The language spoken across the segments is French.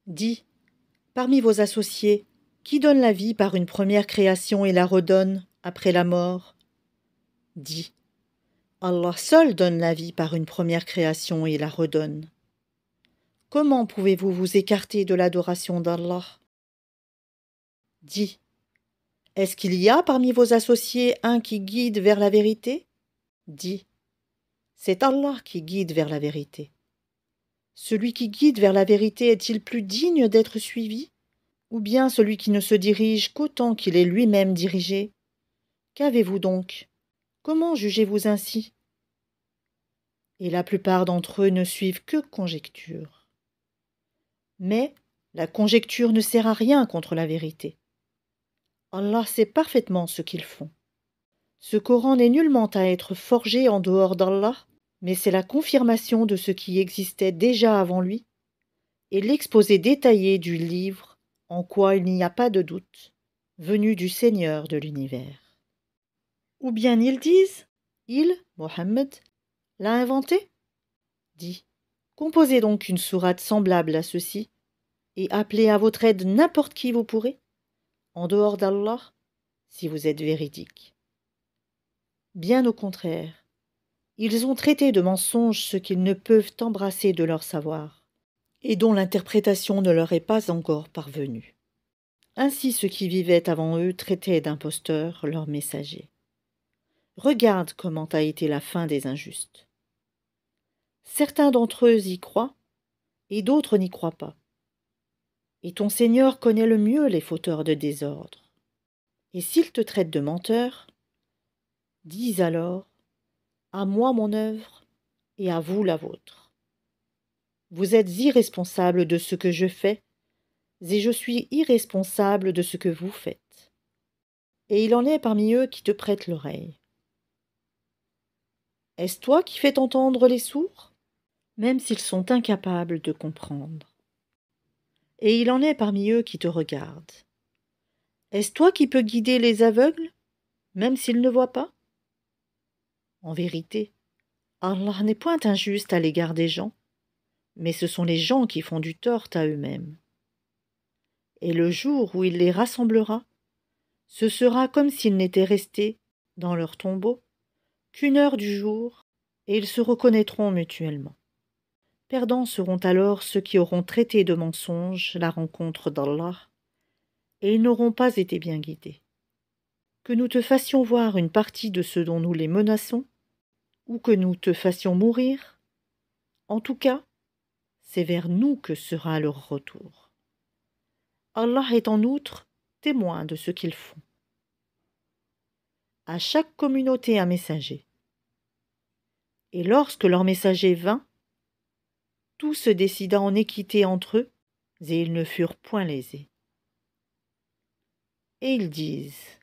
Dis, parmi vos associés, qui donne la vie par une première création et la redonne après la mort? Dis, Allah seul donne la vie par une première création et la redonne. Comment pouvez-vous vous écarter de l'adoration d'Allah? Dis, est-ce qu'il y a parmi vos associés un qui guide vers la vérité? Dis, c'est Allah qui guide vers la vérité. Celui qui guide vers la vérité est-il plus digne d'être suivi? Ou bien celui qui ne se dirige qu'autant qu'il est lui-même dirigé? Qu'avez-vous donc? Comment jugez-vous ainsi? Et la plupart d'entre eux ne suivent que conjectures. Mais la conjecture ne sert à rien contre la vérité. Allah sait parfaitement ce qu'ils font. Ce Coran n'est nullement à être forgé en dehors d'Allah, mais c'est la confirmation de ce qui existait déjà avant lui, et l'exposé détaillé du livre, en quoi il n'y a pas de doute, venu du Seigneur de l'univers. Ou bien ils disent, il, Mohammed, l'a inventé? Dis, composez donc une sourate semblable à ceci, et appelez à votre aide n'importe qui vous pourrez, en dehors d'Allah, si vous êtes véridique. Bien au contraire, ils ont traité de mensonges ce qu'ils ne peuvent embrasser de leur savoir, et dont l'interprétation ne leur est pas encore parvenue. Ainsi ceux qui vivaient avant eux traitaient d'imposteurs leurs messagers. Regarde comment a été la fin des injustes. Certains d'entre eux y croient, et d'autres n'y croient pas. Et ton Seigneur connaît le mieux les fauteurs de désordre. Et s'ils te traitent de menteur, dis alors, à moi mon œuvre, et à vous la vôtre. Vous êtes irresponsables de ce que je fais, et je suis irresponsable de ce que vous faites. Et il en est parmi eux qui te prêtent l'oreille. Est-ce toi qui fais entendre les sourds, même s'ils sont incapables de comprendre? Et il en est parmi eux qui te regardent. Est-ce toi qui peux guider les aveugles, même s'ils ne voient pas? En vérité, Allah n'est point injuste à l'égard des gens, mais ce sont les gens qui font du tort à eux-mêmes. Et le jour où il les rassemblera, ce sera comme s'ils n'étaient restés, dans leur tombeau, qu'une heure du jour, et ils se reconnaîtront mutuellement. Perdants seront alors ceux qui auront traité de mensonge la rencontre d'Allah, et ils n'auront pas été bien guidés. Que nous te fassions voir une partie de ce dont nous les menaçons, ou que nous te fassions mourir, en tout cas, c'est vers nous que sera leur retour. Allah est en outre témoin de ce qu'ils font. À chaque communauté un messager. Et lorsque leur messager vint, tout se décida en équité entre eux, et ils ne furent point lésés. Et ils disent,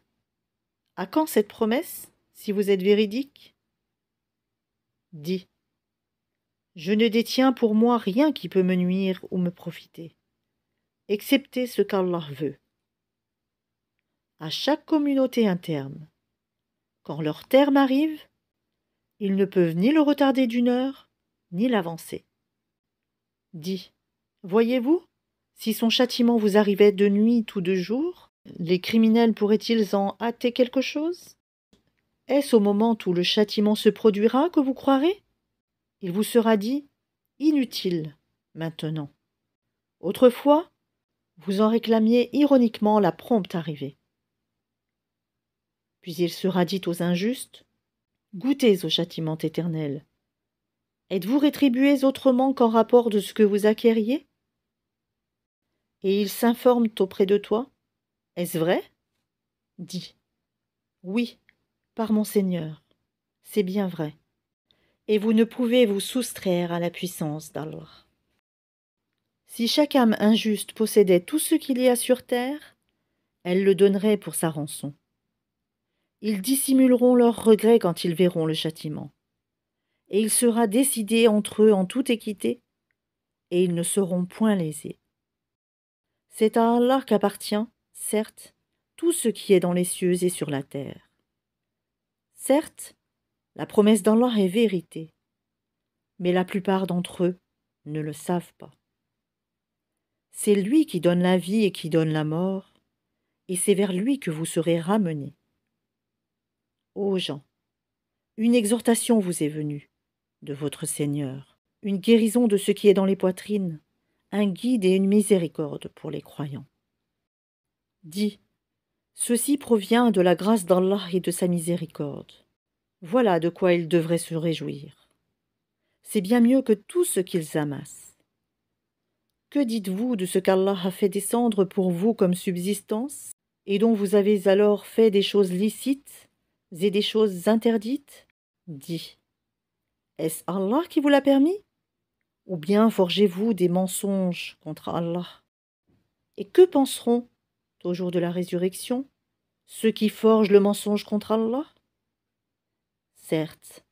à quand cette promesse, si vous êtes véridique? Dis, je ne détiens pour moi rien qui peut me nuire ou me profiter, excepté ce qu'Allah veut. À chaque communauté un terme. Quand leur terme arrive, ils ne peuvent ni le retarder d'une heure, ni l'avancer. Dis, voyez-vous, si son châtiment vous arrivait de nuit ou de jour, les criminels pourraient-ils en hâter quelque chose? Est-ce au moment où le châtiment se produira que vous croirez? Il vous sera dit, inutile, maintenant. Autrefois, vous en réclamiez ironiquement la prompte arrivée. Puis il sera dit aux injustes, goûtez au châtiment éternel. Êtes-vous rétribués autrement qu'en rapport de ce que vous acquériez? Et ils s'informent auprès de toi. Est-ce vrai? Dis. Oui, par mon Seigneur, c'est bien vrai. Et vous ne pouvez vous soustraire à la puissance d'Allah. Si chaque âme injuste possédait tout ce qu'il y a sur terre, elle le donnerait pour sa rançon. Ils dissimuleront leurs regrets quand ils verront le châtiment. Et il sera décidé entre eux en toute équité, et ils ne seront point lésés. C'est à Allah qu'appartient, certes, tout ce qui est dans les cieux et sur la terre. Certes, la promesse d'Allah est vérité, mais la plupart d'entre eux ne le savent pas. C'est lui qui donne la vie et qui donne la mort, et c'est vers lui que vous serez ramenés. Ô gens, une exhortation vous est venue de votre Seigneur, une guérison de ce qui est dans les poitrines, un guide et une miséricorde pour les croyants. Dis, ceci provient de la grâce d'Allah et de sa miséricorde. Voilà de quoi ils devraient se réjouir. C'est bien mieux que tout ce qu'ils amassent. Que dites-vous de ce qu'Allah a fait descendre pour vous comme subsistance, et dont vous avez alors fait des choses licites et des choses interdites? Dis, est-ce Allah qui vous l'a permis? Ou bien forgez-vous des mensonges contre Allah? Et que penseront, au jour de la résurrection, ceux qui forgent le mensonge contre Allah? Certes,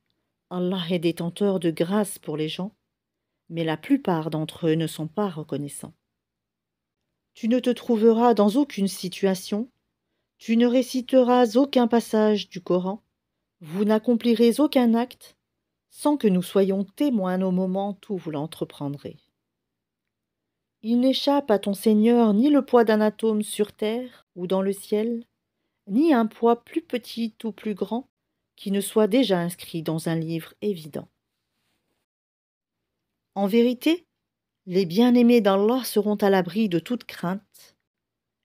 Allah est détenteur de grâce pour les gens, mais la plupart d'entre eux ne sont pas reconnaissants. Tu ne te trouveras dans aucune situation, tu ne réciteras aucun passage du Coran, vous n'accomplirez aucun acte, sans que nous soyons témoins au moment où vous l'entreprendrez. Il n'échappe à ton Seigneur ni le poids d'un atome sur terre ou dans le ciel, ni un poids plus petit ou plus grand qui ne soit déjà inscrit dans un livre évident. En vérité, les bien-aimés d'Allah seront à l'abri de toute crainte,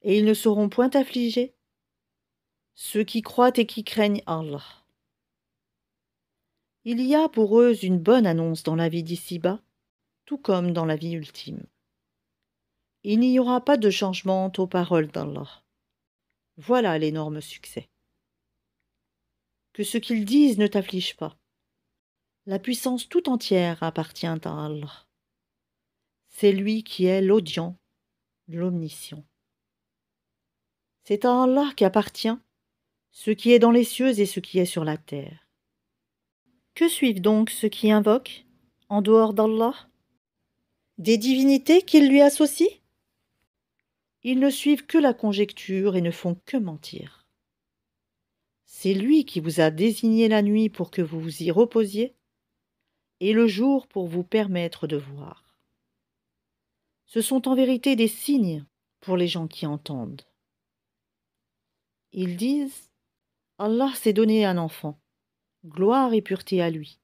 et ils ne seront point affligés, ceux qui croient et qui craignent Allah. Il y a pour eux une bonne annonce dans la vie d'ici-bas, tout comme dans la vie ultime. Il n'y aura pas de changement aux paroles d'Allah. Voilà l'énorme succès. Que ce qu'ils disent ne t'afflige pas. La puissance tout entière appartient à Allah. C'est lui qui est l'audient, l'omniscient. C'est à Allah qu'appartient ce qui est dans les cieux et ce qui est sur la terre. Que suivent donc ceux qui invoquent, en dehors d'Allah? Des divinités qu'ils lui associent? Ils ne suivent que la conjecture et ne font que mentir. C'est lui qui vous a désigné la nuit pour que vous vous y reposiez, et le jour pour vous permettre de voir. Ce sont en vérité des signes pour les gens qui entendent. Ils disent, Allah s'est donné un enfant, gloire et pureté à lui.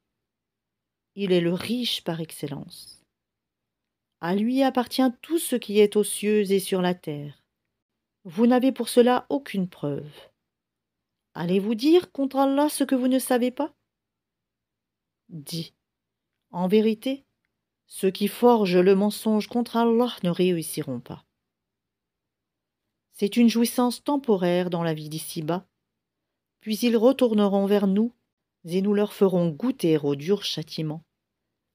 Il est le riche par excellence. À lui appartient tout ce qui est aux cieux et sur la terre. Vous n'avez pour cela aucune preuve. Allez-vous dire contre Allah ce que vous ne savez pas? Dis, en vérité, ceux qui forgent le mensonge contre Allah ne réussiront pas. C'est une jouissance temporaire dans la vie d'ici-bas, puis ils retourneront vers nous et nous leur ferons goûter au dur châtiment,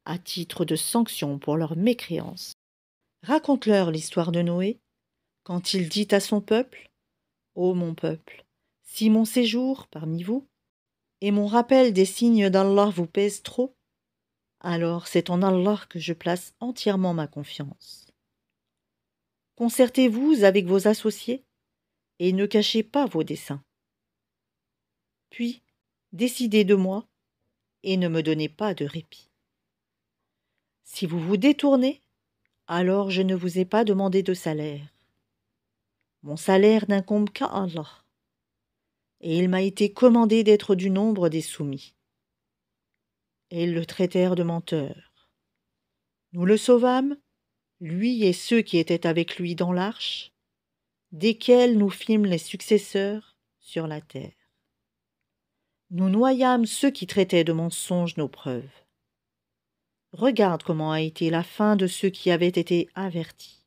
à titre de sanction pour leur mécréance. Raconte-leur l'histoire de Noé, quand il dit à son peuple, « Ô mon peuple, si mon séjour parmi vous et mon rappel des signes d'Allah vous pèse trop, alors c'est en Allah que je place entièrement ma confiance. Concertez-vous avec vos associés et ne cachez pas vos desseins. Puis, décidez de moi et ne me donnez pas de répit. Si vous vous détournez, alors je ne vous ai pas demandé de salaire. Mon salaire n'incombe qu'à Allah, et il m'a été commandé d'être du nombre des soumis. » Et ils le traitèrent de menteur. Nous le sauvâmes, lui et ceux qui étaient avec lui dans l'arche, desquels nous fîmes les successeurs sur la terre. Nous noyâmes ceux qui traitaient de mensonges nos preuves. Regarde comment a été la fin de ceux qui avaient été avertis.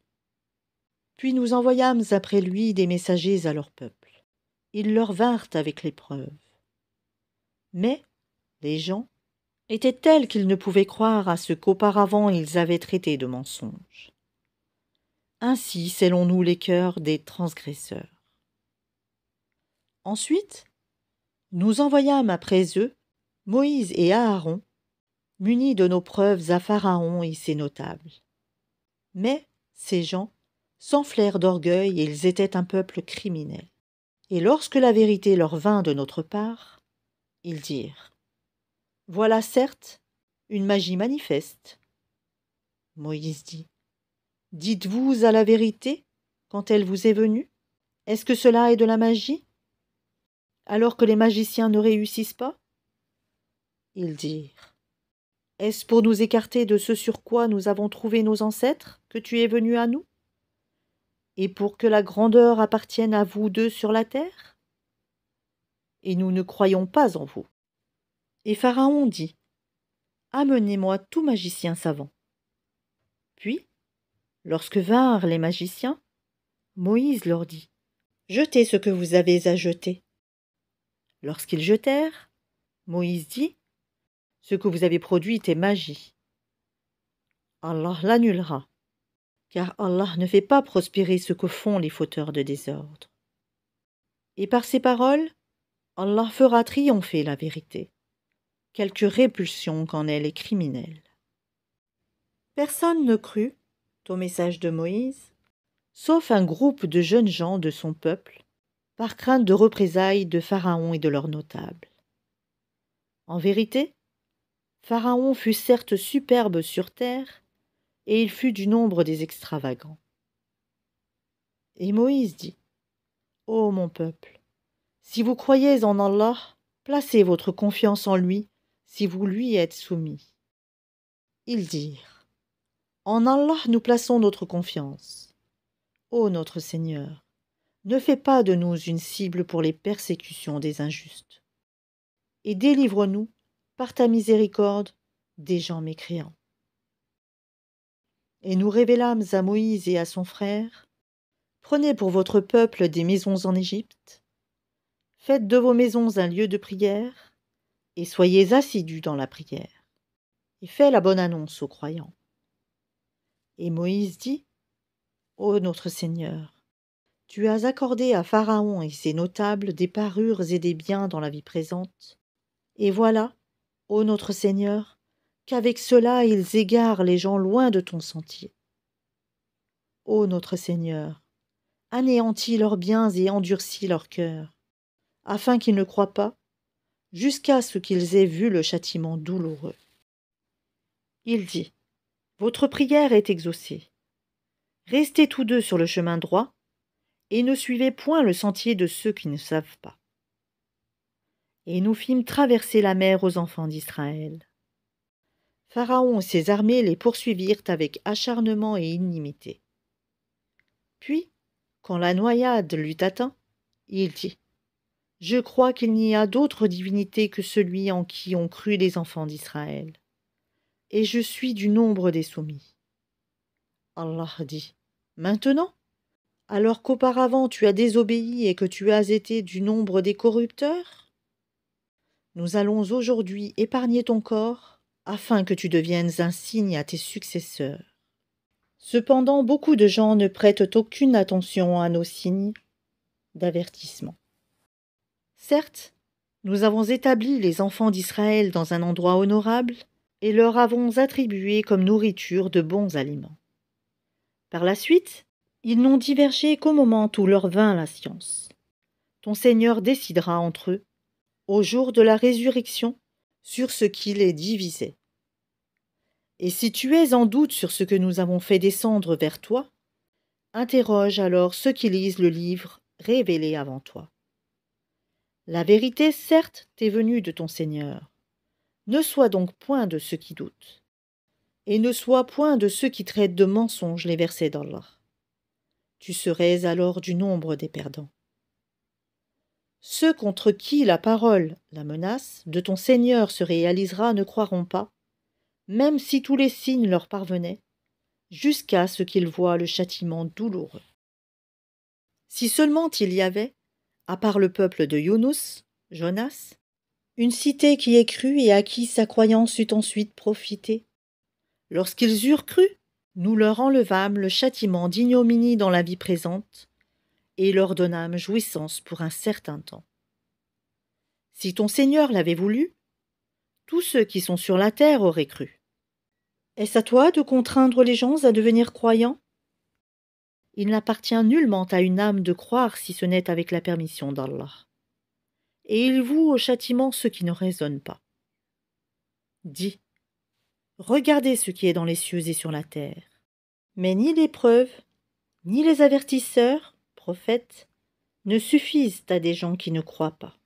Puis nous envoyâmes après lui des messagers à leur peuple. Ils leur vinrent avec les preuves. Mais les gens étaient tels qu'ils ne pouvaient croire à ce qu'auparavant ils avaient traité de mensonges. Ainsi scellons-nous les cœurs des transgresseurs. Ensuite, nous envoyâmes après eux Moïse et Aaron, munis de nos preuves à Pharaon et ses notables. Mais ces gens s'enflèrent d'orgueil et ils étaient un peuple criminel. Et lorsque la vérité leur vint de notre part, ils dirent, « Voilà certes une magie manifeste. » Moïse dit, Dites-vous à la vérité quand elle vous est venue? Est-ce que cela est de la magie, alors que les magiciens ne réussissent pas? Ils dirent: Est-ce pour nous écarter de ce sur quoi nous avons trouvé nos ancêtres que tu es venu à nous? Et pour que la grandeur appartienne à vous deux sur la terre? Et nous ne croyons pas en vous. Et Pharaon dit: Amenez-moi tout magicien savant. Puis, lorsque vinrent les magiciens, Moïse leur dit: Jetez ce que vous avez à jeter. Lorsqu'ils jetèrent, Moïse dit: Ce que vous avez produit est magie. Allah l'annulera, car Allah ne fait pas prospérer ce que font les fauteurs de désordre. Et par ces paroles, Allah fera triompher la vérité, quelque répulsion qu'en elle est criminelle. Personne ne crut au message de Moïse, sauf un groupe de jeunes gens de son peuple, par crainte de représailles de Pharaon et de leurs notables. En vérité, Pharaon fut certes superbe sur terre, et il fut du nombre des extravagants. Et Moïse dit: Ô mon peuple, si vous croyez en Allah, placez votre confiance en lui, si vous lui êtes soumis. Ils dirent: En Allah nous plaçons notre confiance. Ô notre Seigneur, ne fais pas de nous une cible pour les persécutions des injustes. Et délivre-nous, par ta miséricorde, des gens mécréants. Et nous révélâmes à Moïse et à son frère: Prenez pour votre peuple des maisons en Égypte, faites de vos maisons un lieu de prière, et soyez assidus dans la prière, et faites la bonne annonce aux croyants. Et Moïse dit: Ô notre Seigneur, tu as accordé à Pharaon et ses notables des parures et des biens dans la vie présente, et voilà, ô notre Seigneur, qu'avec cela ils égarent les gens loin de ton sentier. Ô notre Seigneur, anéantis leurs biens et endurcis leur cœur, afin qu'ils ne croient pas, jusqu'à ce qu'ils aient vu le châtiment douloureux. Il dit: Votre prière est exaucée. Restez tous deux sur le chemin droit, et ne suivez point le sentier de ceux qui ne savent pas. Et nous fîmes traverser la mer aux enfants d'Israël. Pharaon et ses armées les poursuivirent avec acharnement et inimité. Puis, quand la noyade l'eut atteint, il dit: Je crois qu'il n'y a d'autre divinité que celui en qui ont cru les enfants d'Israël, et je suis du nombre des soumis. Allah dit: Maintenant, alors qu'auparavant tu as désobéi et que tu as été du nombre des corrupteurs? Nous allons aujourd'hui épargner ton corps, afin que tu deviennes un signe à tes successeurs. Cependant, beaucoup de gens ne prêtent aucune attention à nos signes d'avertissement. Certes, nous avons établi les enfants d'Israël dans un endroit honorable, et leur avons attribué comme nourriture de bons aliments. Par la suite, ils n'ont divergé qu'au moment où leur vint la science. Ton Seigneur décidera entre eux, au jour de la résurrection, sur ce qui les divisait. Et si tu es en doute sur ce que nous avons fait descendre vers toi, interroge alors ceux qui lisent le livre révélé avant toi. La vérité, certes, t'est venue de ton Seigneur. Ne sois donc point de ceux qui doutent, et ne sois point de ceux qui traitent de mensonges les versets d'Allah. Tu serais alors du nombre des perdants. Ceux contre qui la parole, la menace, de ton Seigneur se réalisera ne croiront pas, même si tous les signes leur parvenaient, jusqu'à ce qu'ils voient le châtiment douloureux. Si seulement il y avait, à part le peuple de Yunus, Jonas, une cité qui ait cru et à qui sa croyance eut ensuite profité. Lorsqu'ils eurent cru, nous leur enlevâmes le châtiment d'ignominie dans la vie présente, et leur donnâmes jouissance pour un certain temps. Si ton Seigneur l'avait voulu, tous ceux qui sont sur la terre auraient cru. Est-ce à toi de contraindre les gens à devenir croyants? Il n'appartient nullement à une âme de croire si ce n'est avec la permission d'Allah. Et il voue au châtiment ceux qui ne raisonnent pas. Dis: Regardez ce qui est dans les cieux et sur la terre. Mais ni les preuves, ni les avertisseurs, prophètes, ne suffisent à des gens qui ne croient pas.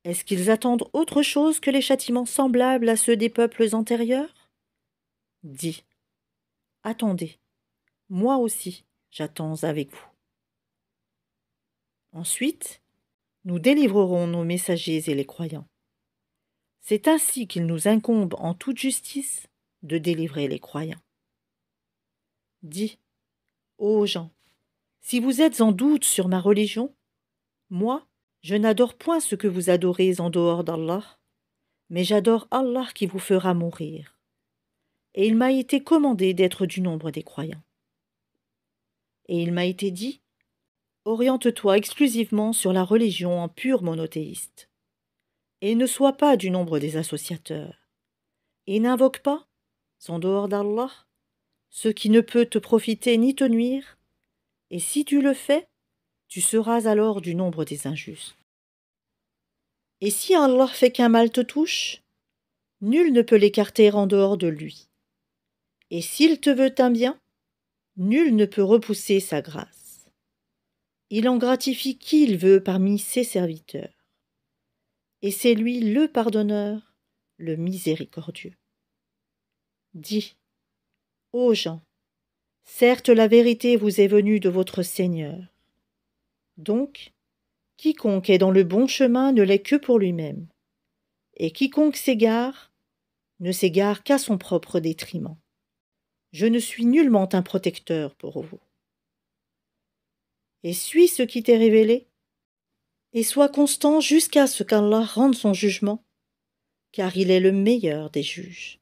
Est-ce qu'ils attendent autre chose que les châtiments semblables à ceux des peuples antérieurs? Dis, attendez, moi aussi, j'attends avec vous. Ensuite, nous délivrerons nos messagers et les croyants. C'est ainsi qu'il nous incombe en toute justice de délivrer les croyants. Dis, ô gens, si vous êtes en doute sur ma religion, moi, je n'adore point ce que vous adorez en dehors d'Allah, mais j'adore Allah qui vous fera mourir. Et il m'a été commandé d'être du nombre des croyants. Et il m'a été dit, oriente-toi exclusivement sur la religion en pur monothéiste. Et ne sois pas du nombre des associateurs. Et n'invoque pas, en dehors d'Allah, ce qui ne peut te profiter ni te nuire, et si tu le fais, tu seras alors du nombre des injustes. Et si Allah fait qu'un mal te touche, nul ne peut l'écarter en dehors de lui. Et s'il te veut un bien, nul ne peut repousser sa grâce. Il en gratifie qui il veut parmi ses serviteurs. Et c'est lui le pardonneur, le miséricordieux. Dis, ô gens, certes la vérité vous est venue de votre Seigneur. Donc, quiconque est dans le bon chemin ne l'est que pour lui-même, et quiconque s'égare ne s'égare qu'à son propre détriment. Je ne suis nullement un protecteur pour vous. Et suis ce qui t'est révélé, et sois constant jusqu'à ce qu'Allah rende son jugement, car il est le meilleur des juges.